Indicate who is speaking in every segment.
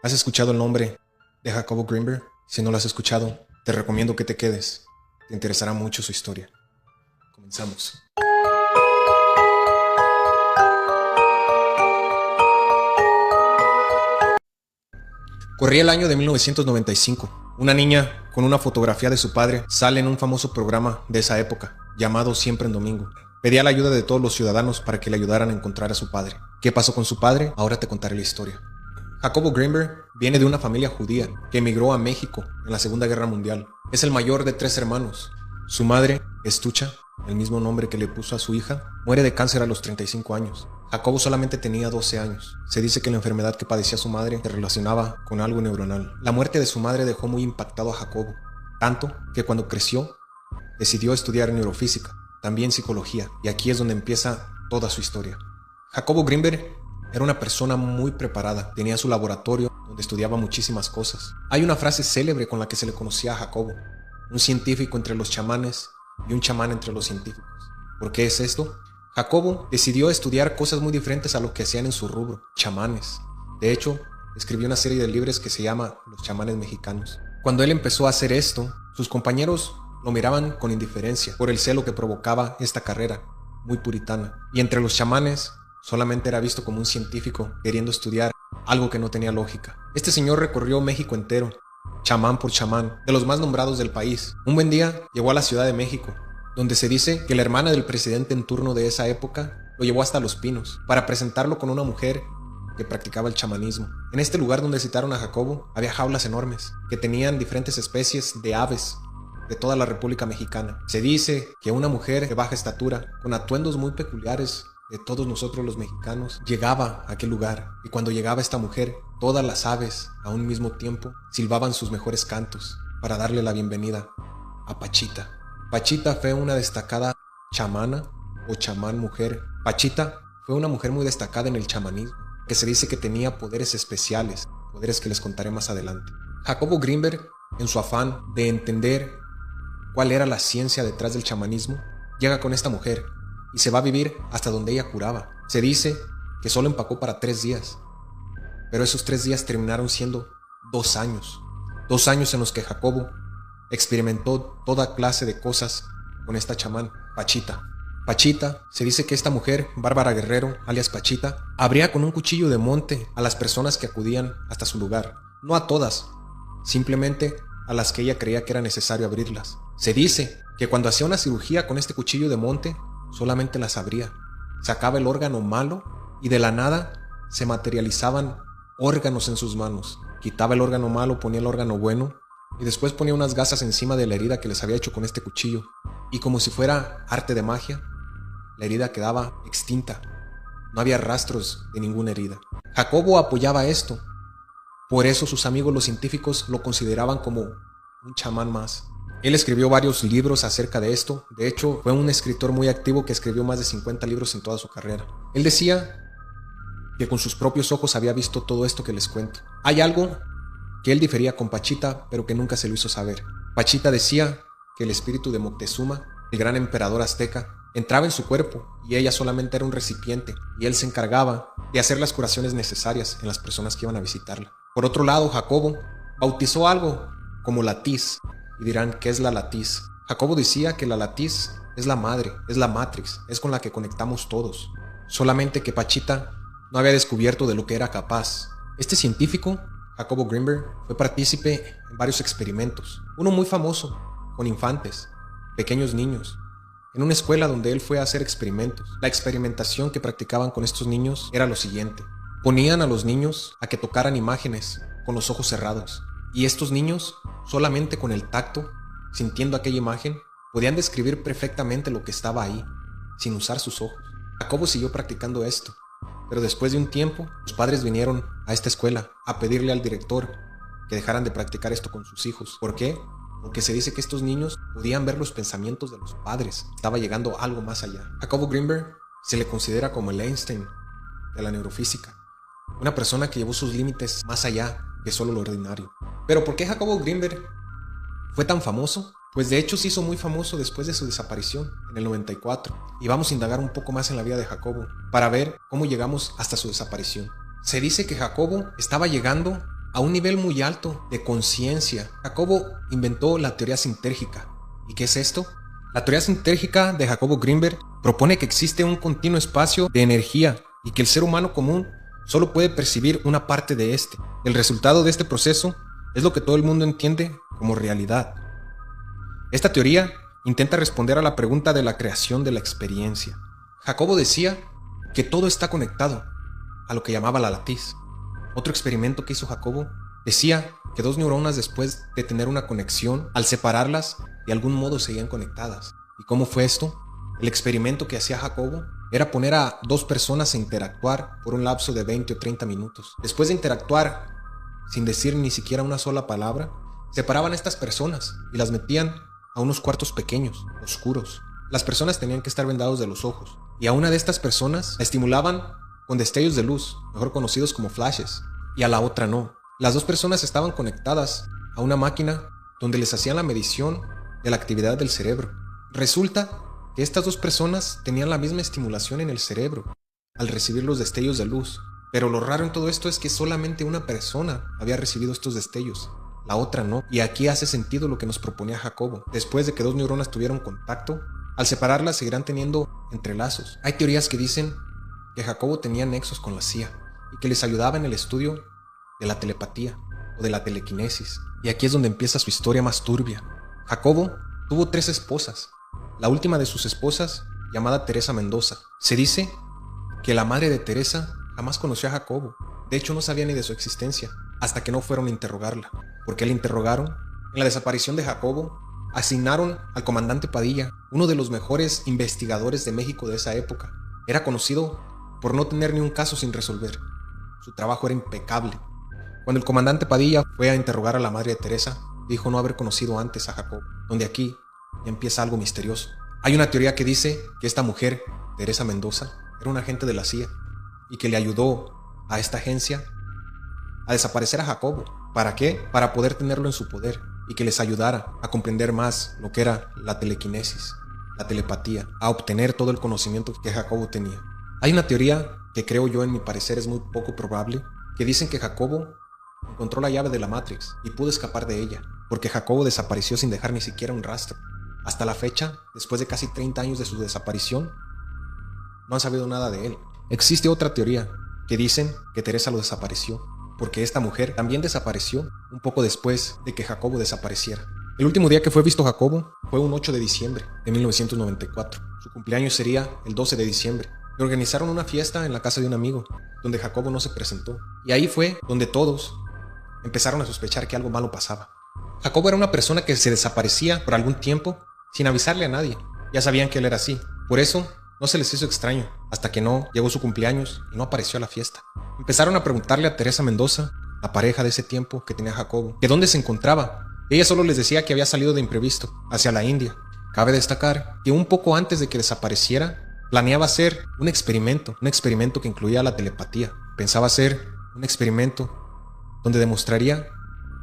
Speaker 1: ¿Has escuchado el nombre de Jacobo Grinberg? Si no lo has escuchado, te recomiendo que te quedes. Te interesará mucho su historia. Comenzamos. Corría el año de 1995. Una niña con una fotografía de su padre sale en un famoso programa de esa época, llamado Siempre en Domingo. Pedía la ayuda de todos los ciudadanos para que le ayudaran a encontrar a su padre. ¿Qué pasó con su padre? Ahora te contaré la historia. Jacobo Grinberg viene de una familia judía que emigró a México en la Segunda Guerra Mundial. Es el mayor de 3 hermanos. Su madre, Estucha, el mismo nombre que le puso a su hija, muere de cáncer a los 35 años. Jacobo solamente tenía 12 años. Se dice que la enfermedad que padecía su madre se relacionaba con algo neuronal. La muerte de su madre dejó muy impactado a Jacobo, tanto que cuando creció decidió estudiar neurofísica, también psicología, y aquí es donde empieza toda su historia. Jacobo Grinberg era una persona muy preparada, tenía su laboratorio donde estudiaba muchísimas cosas. Hay una frase célebre con la que se le conocía a Jacobo: un científico entre los chamanes y un chamán entre los científicos. ¿Por qué es esto? Jacobo decidió estudiar cosas muy diferentes a lo que hacían en su rubro, chamanes. De hecho, escribió una serie de libros que se llama Los chamanes mexicanos. Cuando él empezó a hacer esto, sus compañeros lo miraban con indiferencia por el celo que provocaba esta carrera, muy puritana. Y entre los chamanes, solamente era visto como un científico queriendo estudiar algo que no tenía lógica. Este señor recorrió México entero, chamán por chamán, de los más nombrados del país. Un buen día llegó a la Ciudad de México, donde se dice que la hermana del presidente en turno de esa época lo llevó hasta Los Pinos para presentarlo con una mujer que practicaba el chamanismo. En este lugar donde citaron a Jacobo había jaulas enormes que tenían diferentes especies de aves de toda la República Mexicana. Se dice que una mujer de baja estatura, con atuendos muy peculiares de todos nosotros los mexicanos, llegaba a aquel lugar, y cuando llegaba esta mujer, todas las aves a un mismo tiempo silbaban sus mejores cantos para darle la bienvenida a Pachita. Pachita fue una destacada chamana o chamán mujer. Pachita fue una mujer muy destacada en el chamanismo, que se dice que tenía poderes especiales, poderes que les contaré más adelante. Jacobo Grinberg, en su afán de entender cuál era la ciencia detrás del chamanismo, llega con esta mujer y se va a vivir hasta donde ella curaba. Se dice que solo empacó para 3 días, pero esos 3 días terminaron siendo 2 años. 2 años en los que Jacobo experimentó toda clase de cosas con esta chamán, Pachita. Pachita, se dice que esta mujer, Bárbara Guerrero, alias Pachita, abría con un cuchillo de monte a las personas que acudían hasta su lugar. No a todas, simplemente a las que ella creía que era necesario abrirlas. Se dice que cuando hacía una cirugía con este cuchillo de monte, solamente las abría. Sacaba el órgano malo y de la nada se materializaban órganos en sus manos. Quitaba el órgano malo, ponía el órgano bueno y después ponía unas gasas encima de la herida que les había hecho con este cuchillo. Y como si fuera arte de magia, la herida quedaba extinta. No había rastros de ninguna herida. Jacobo apoyaba esto. Por eso sus amigos los científicos lo consideraban como un chamán más. Él escribió varios libros acerca de esto. De hecho, fue un escritor muy activo que escribió más de 50 libros en toda su carrera. Él decía que con sus propios ojos había visto todo esto que les cuento. Hay algo que él difería con Pachita, pero que nunca se lo hizo saber. Pachita decía que el espíritu de Moctezuma, el gran emperador azteca, entraba en su cuerpo y ella solamente era un recipiente, y él se encargaba de hacer las curaciones necesarias en las personas que iban a visitarla. Por otro lado, Jacobo bautizó algo como latiz, y dirán, ¿qué es la latiz? Jacobo decía que la latiz es la madre, es la matrix, es con la que conectamos todos. Solamente que Pachita no había descubierto de lo que era capaz. Este científico, Jacobo Grinberg, fue partícipe en varios experimentos. Uno muy famoso, con infantes, pequeños niños, en una escuela donde él fue a hacer experimentos. La experimentación que practicaban con estos niños era lo siguiente: ponían a los niños a que tocaran imágenes con los ojos cerrados, y estos niños, solamente con el tacto, sintiendo aquella imagen, podían describir perfectamente lo que estaba ahí, sin usar sus ojos. Jacobo siguió practicando esto, pero después de un tiempo, los padres vinieron a esta escuela a pedirle al director que dejaran de practicar esto con sus hijos. ¿Por qué? Porque se dice que estos niños podían ver los pensamientos de los padres. Estaba llegando algo más allá. Jacobo Grinberg se le considera como el Einstein de la neurofísica, una persona que llevó sus límites más allá que solo lo ordinario. Pero ¿por qué Jacobo Grinberg fue tan famoso? Pues de hecho se hizo muy famoso después de su desaparición en el 94, y vamos a indagar un poco más en la vida de Jacobo para ver cómo llegamos hasta su desaparición. Se dice que Jacobo estaba llegando a un nivel muy alto de conciencia. Jacobo inventó la teoría sintérgica. ¿Y qué es esto? La teoría sintérgica de Jacobo Greenberg propone que existe un continuo espacio de energía y que el ser humano común solo puede percibir una parte de este. El resultado de este proceso es lo que todo el mundo entiende como realidad. Esta teoría intenta responder a la pregunta de la creación de la experiencia. Jacobo decía que todo está conectado, a lo que llamaba la latiz. Otro experimento que hizo Jacobo decía que dos neuronas, después de tener una conexión, al separarlas, de algún modo seguían conectadas. ¿Y cómo fue esto? El experimento que hacía Jacobo era poner a dos personas a interactuar por un lapso de 20 o 30 minutos. Después de interactuar, sin decir ni siquiera una sola palabra, separaban a estas personas y las metían a unos cuartos pequeños, oscuros. Las personas tenían que estar vendados de los ojos, y a una de estas personas la estimulaban con destellos de luz, mejor conocidos como flashes, y a la otra no. Las dos personas estaban conectadas a una máquina donde les hacían la medición de la actividad del cerebro. Resulta que estas dos personas tenían la misma estimulación en el cerebro al recibir los destellos de luz, pero lo raro en todo esto es que solamente una persona había recibido estos destellos, la otra no. Y aquí hace sentido lo que nos proponía Jacobo. Después de que dos neuronas tuvieron contacto, al separarlas seguirán teniendo entrelazos. Hay teorías que dicen que Jacobo tenía nexos con la CIA y que les ayudaba en el estudio de la telepatía o de la telequinesis. Y aquí es donde empieza su historia más turbia. Jacobo tuvo 3 esposas. La última de sus esposas, llamada Teresa Mendoza. Se dice que la madre de Teresa jamás conoció a Jacobo. De hecho, no sabía ni de su existencia hasta que no fueron a interrogarla. ¿Por qué la interrogaron? En la desaparición de Jacobo, asignaron al comandante Padilla, uno de los mejores investigadores de México de esa época. Era conocido por no tener ni un caso sin resolver. Su trabajo era impecable. Cuando el comandante Padilla fue a interrogar a la madre de Teresa, dijo no haber conocido antes a Jacobo, donde aquí empieza algo misterioso. Hay una teoría que dice que esta mujer, Teresa Mendoza, era un agente de la CIA y que le ayudó a esta agencia a desaparecer a Jacobo. ¿Para qué? Para poder tenerlo en su poder y que les ayudara a comprender más lo que era la telequinesis, la telepatía, a obtener todo el conocimiento que Jacobo tenía. Hay una teoría que creo yo, en mi parecer, es muy poco probable, que dicen que Jacobo encontró la llave de la Matrix y pudo escapar de ella, porque Jacobo desapareció sin dejar ni siquiera un rastro. Hasta la fecha, después de casi 30 años de su desaparición, no han sabido nada de él. Existe otra teoría que dicen que Teresa lo desapareció, porque esta mujer también desapareció un poco después de que Jacobo desapareciera. El último día que fue visto Jacobo fue un 8 de diciembre de 1994. Su cumpleaños sería el 12 de diciembre. Y organizaron una fiesta en la casa de un amigo, donde Jacobo no se presentó. Y ahí fue donde todos empezaron a sospechar que algo malo pasaba. Jacobo era una persona que se desaparecía por algún tiempo sin avisarle a nadie. Ya sabían que él era así. Por eso no se les hizo extraño, hasta que no llegó su cumpleaños y no apareció a la fiesta. Empezaron a preguntarle a Teresa Mendoza, la pareja de ese tiempo que tenía Jacobo, que dónde se encontraba. Ella solo les decía que había salido de imprevisto hacia la India. Cabe destacar que un poco antes de que desapareciera, planeaba hacer un experimento que incluía la telepatía. Pensaba hacer un experimento donde demostraría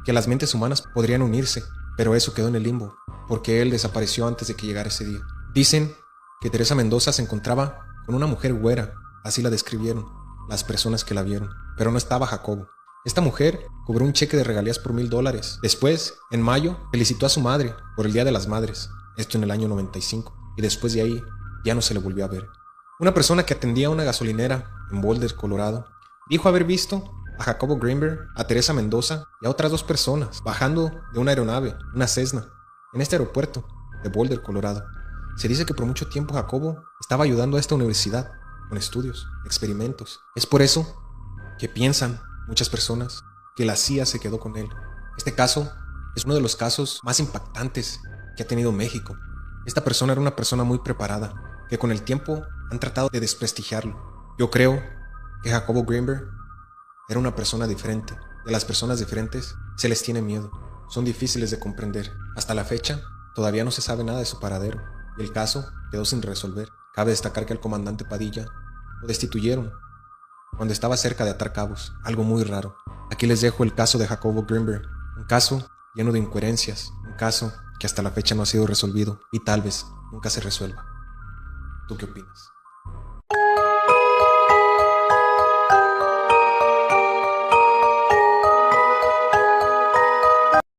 Speaker 1: que las mentes humanas podrían unirse, pero eso quedó en el limbo, porque él desapareció antes de que llegara ese día. Dicen que Teresa Mendoza se encontraba con una mujer güera, así la describieron las personas que la vieron, pero no estaba Jacobo. Esta mujer cobró un cheque de regalías por $1,000. Después, en mayo, felicitó a su madre por el Día de las Madres, esto en el año 95, y después de ahí ya no se le volvió a ver. Una persona que atendía una gasolinera en Boulder, Colorado, dijo haber visto a Jacobo Greenberg, a Teresa Mendoza y a otras 2 personas bajando de una aeronave, una Cessna, en este aeropuerto de Boulder, Colorado. Se dice que por mucho tiempo Jacobo estaba ayudando a esta universidad con estudios, experimentos. Es por eso que piensan muchas personas que la CIA se quedó con él. Este caso es uno de los casos más impactantes que ha tenido México. Esta persona era una persona muy preparada, que con el tiempo han tratado de desprestigiarlo. Yo creo que Jacobo Greenberg era una persona diferente. De las personas diferentes se les tiene miedo. Son difíciles de comprender. Hasta la fecha, todavía no se sabe nada de su paradero, y el caso quedó sin resolver. Cabe destacar que al comandante Padilla lo destituyeron cuando estaba cerca de atar cabos, algo muy raro. Aquí les dejo el caso de Jacobo Greenberg, un caso lleno de incoherencias, un caso que hasta la fecha no ha sido resolvido y tal vez nunca se resuelva. ¿Tú qué opinas?